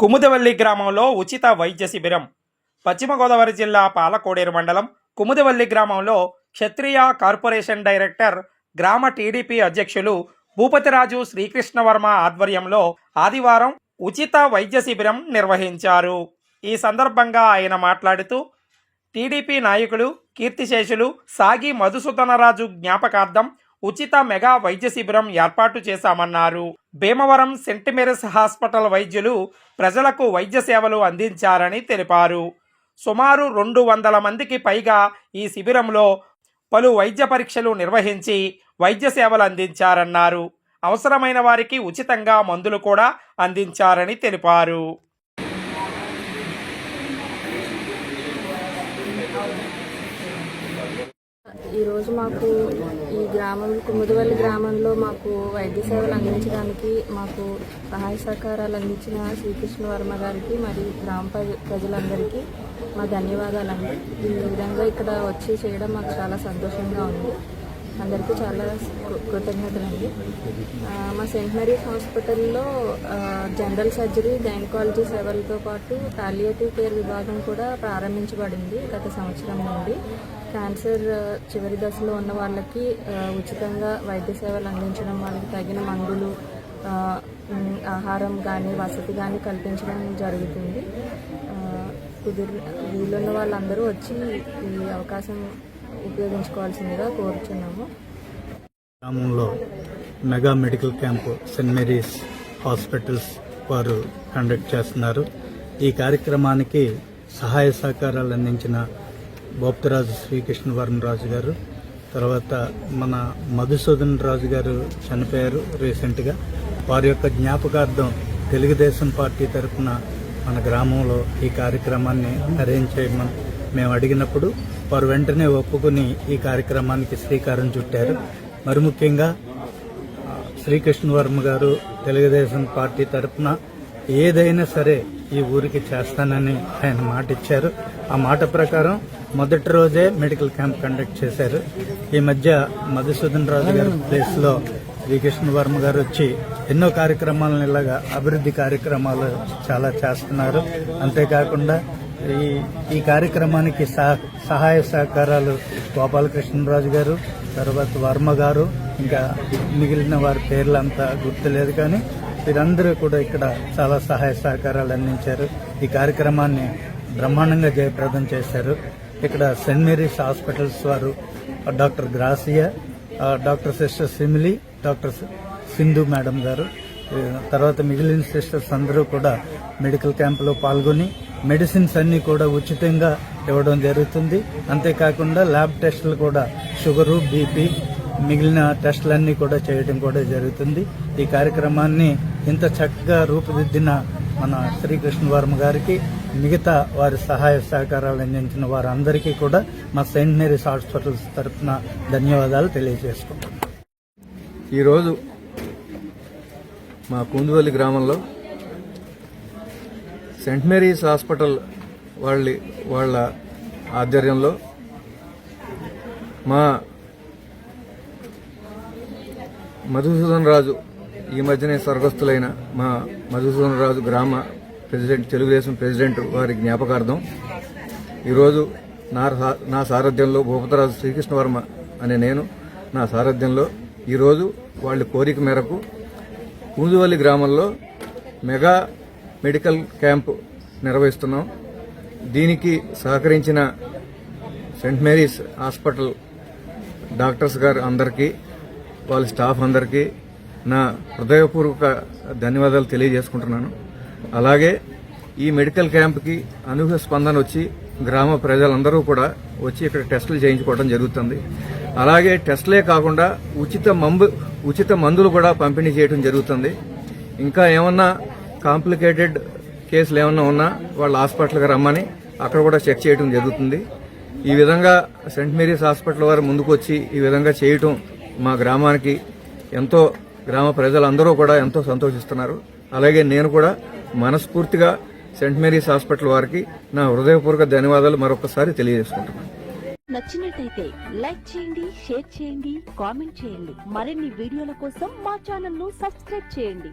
కుముదవల్లి గ్రామంలో ఉచిత వైద్య శిబిరం. పశ్చిమ గోదావరి జిల్లా పాలకోడేరు మండలం కుముదవల్లి గ్రామంలో క్షత్రియ కార్పొరేషన్ డైరెక్టర్, గ్రామ టీడీపీ అధ్యక్షులు భూపతిరాజు శ్రీకృష్ణవర్మ ఆధ్వర్యంలో ఆదివారం ఉచిత వైద్య శిబిరం నిర్వహించారు. ఈ సందర్భంగా ఆయన మాట్లాడుతూ, టీడీపీ నాయకులు కీర్తిశేషులు సాగి మధుసూదనరాజు జ్ఞాపకార్థం ఉచిత మెగా వైద్య శిబిరం ఏర్పాటు చేశామన్నారు. భీమవరం సెంట్ మేరీస్ హాస్పిటల్ వైద్యులు ప్రజలకు వైద్య సేవలు అందించారని తెలిపారు. సుమారు 200 మందికి పైగా ఈ శిబిరంలో పలు వైద్య పరీక్షలు నిర్వహించి వైద్య సేవలు అందించారన్నారు. అవసరమైన వారికి ఉచితంగా మందులు కూడా అందించారని తెలిపారు. ఈరోజు మాకు ఈ కుముదవల్లి గ్రామంలో మాకు వైద్య సేవలు అందించడానికి మాకు సహాయ సహకారాలు అందించిన శ్రీకృష్ణవర్మ గారికి మరియు గ్రామ ప్రజలందరికీ మా ధన్యవాదాలండి. ఈ విధంగా ఇక్కడ వచ్చి చేయడం మాకు చాలా సంతోషంగా ఉంది. అందరికీ చాలా కృతజ్ఞతలండి. మా సెయింట్ మేరీస్ హాస్పిటల్లో జనరల్ సర్జరీ, గైనకాలజీ సేవలతో పాటు పాలియేటివ్ కేర్ విభాగం కూడా ప్రారంభించబడింది గత సంవత్సరం నుండి. క్యాన్సర్ చివరి దశలో ఉన్న వాళ్ళకి ఉచితంగా వైద్య సేవలు అందించడం, వాళ్ళకి తగిన మందులు, ఆహారం కానీ వసతి కానీ కల్పించడం జరుగుతుంది. వీలున్న వాళ్ళందరూ వచ్చి ఈ అవకాశం ఉపయోగించుకోవాల్సిందిగా కోరుచున్నాము. గ్రామంలో mega medical camp Saint Mary's hospitals వారు కండక్ట్ చేస్తున్నారు. ఈ కార్యక్రమానికి సహాయ సహకారాలు అందించిన భూపతిరాజు శ్రీకృష్ణవర్మరాజు గారు, తర్వాత మన మధుసూదన్ రాజు గారు చనిపోయారు రీసెంట్గా. వారి యొక్క జ్ఞాపకార్థం తెలుగుదేశం పార్టీ తరఫున మన గ్రామంలో ఈ కార్యక్రమాన్ని అరేంజ్ చేయమని మేము అడిగినప్పుడు వారు వెంటనే ఒప్పుకుని ఈ కార్యక్రమానికి శ్రీకారం చుట్టారు. మరి ముఖ్యంగా శ్రీకృష్ణవర్మ గారు తెలుగుదేశం పార్టీ తరఫున ఏదైనా సరే ఈ ఊరికి చేస్తానని ఆయన మాట ఇచ్చారు. ఆ మాట ప్రకారం మొదటి రోజే మెడికల్ క్యాంప్ కండక్ట్ చేశారు. ఈ మధ్య మధుసూదన్ రాజు గారి ప్లేస్లో శ్రీకృష్ణవర్మ గారు వచ్చి ఎన్నో కార్యక్రమాలను ఇలాగా అభివృద్ధి కార్యక్రమాలు చాలా చేస్తున్నారు. అంతేకాకుండా ఈ కార్యక్రమానికి సహాయ సహకారాలు గోపాలకృష్ణరాజు గారు, తర్వాత వర్మ గారు, ఇంకా మిగిలిన వారి పేర్లంతా గుర్తులేదు, కానీ వీరందరూ కూడా ఇక్కడ చాలా సహాయ సహకారాలు అందించారు. ఈ కార్యక్రమాన్ని బ్రహ్మాండంగా జయప్రదం చేశారు. ఇక్కడ సెయింట్ మేరీస్ హాస్పిటల్స్ వారు doctor Gracia, doctor sister simile, doctor Sindhu madam గారు, తర్వాత మిగిలిన సిస్టర్స్ అందరూ కూడా మెడికల్ క్యాంపులో పాల్గొని మెడిసిన్స్ అన్ని కూడా ఉచితంగా ఇవ్వడం జరుగుతుంది. అంతేకాకుండా ల్యాబ్ టెస్టులు కూడా షుగరు, బీపీ, మిగిలిన టెస్టులన్నీ కూడా చేయడం కూడా జరుగుతుంది. ఈ కార్యక్రమాన్ని ఇంత చక్కగా రూపుదిద్దిన మన శ్రీకృష్ణవర్మ గారికి, మిగతా వారి సహాయ సహకారాలు అందించిన వారందరికీ కూడా మా సెయింట్ మేరీస్ హాస్పిటల్స్ తరఫున ధన్యవాదాలు తెలియజేసుకుంటున్నాం. ఈరోజు మా కుముదవల్లి గ్రామంలో సెయింట్ మేరీస్ హాస్పిటల్ వాళ్ళ ఆధ్వర్యంలో మా మధుసూదన్ రాజు, ఈ మధ్యనే స్వర్గస్థులైన మా మధుసూదన్ రాజు గ్రామ ప్రెసిడెంట్, తెలుగుదేశం ప్రెసిడెంట్ వారి జ్ఞాపకార్థం ఈరోజు నా సారథ్యంలో భూపతిరాజు శ్రీకృష్ణవర్మ అనే నేను నా సారథ్యంలో ఈరోజు వాళ్ళ కోరిక మేరకు కుముదవల్లి గ్రామంలో మెగా మెడికల్ క్యాంపు నిర్వహిస్తున్నాం. దీనికి సహకరించిన సెయింట్ మేరీస్ హాస్పిటల్ డాక్టర్స్ గారు అందరికీ, వాళ్ళ స్టాఫ్ అందరికీ నా హృదయపూర్వక ధన్యవాదాలు తెలియజేసుకుంటున్నాను. అలాగే ఈ మెడికల్ క్యాంప్కి అనూహ్య స్పందన వచ్చి గ్రామ ప్రజలందరూ కూడా వచ్చి ఇక్కడ టెస్టులు చేయించుకోవడం జరుగుతుంది. అలాగే టెస్టులే కాకుండా ఉచిత మందులు కూడా పంపిణీ చేయడం జరుగుతుంది. ఇంకా ఏమన్నా కాంప్లికేటెడ్ కేసులు ఏమన్నా ఉన్నా వాళ్ళ హాస్పిటల్కి రమ్మని అక్కడ కూడా చెక్ చేయడం జరుగుతుంది. ఈ విధంగా సెయింట్ మేరీస్ హాస్పిటల్ వారు ముందుకు వచ్చి ఈ విధంగా చేయటం మా గ్రామానికి ఎంతో, గ్రామ ప్రజలందరూ కూడా ఎంతో సంతోషిస్తున్నారు. అలాగే నేను కూడా మనస్ఫూర్తిగా సెయింట్ మేరీస్ హాస్పిటల్ వారికి నా హృదయపూర్వక ధన్యవాదాలు మరొకసారి తెలియజేసుకుంటున్నాను. నచ్చినట్లయితే లైక్ చేయండి, షేర్ చేయండి, కామెంట్ చేయండి. మరిన్ని వీడియోల కోసం మా ఛానల్ ను సబ్స్క్రైబ్ చేయండి.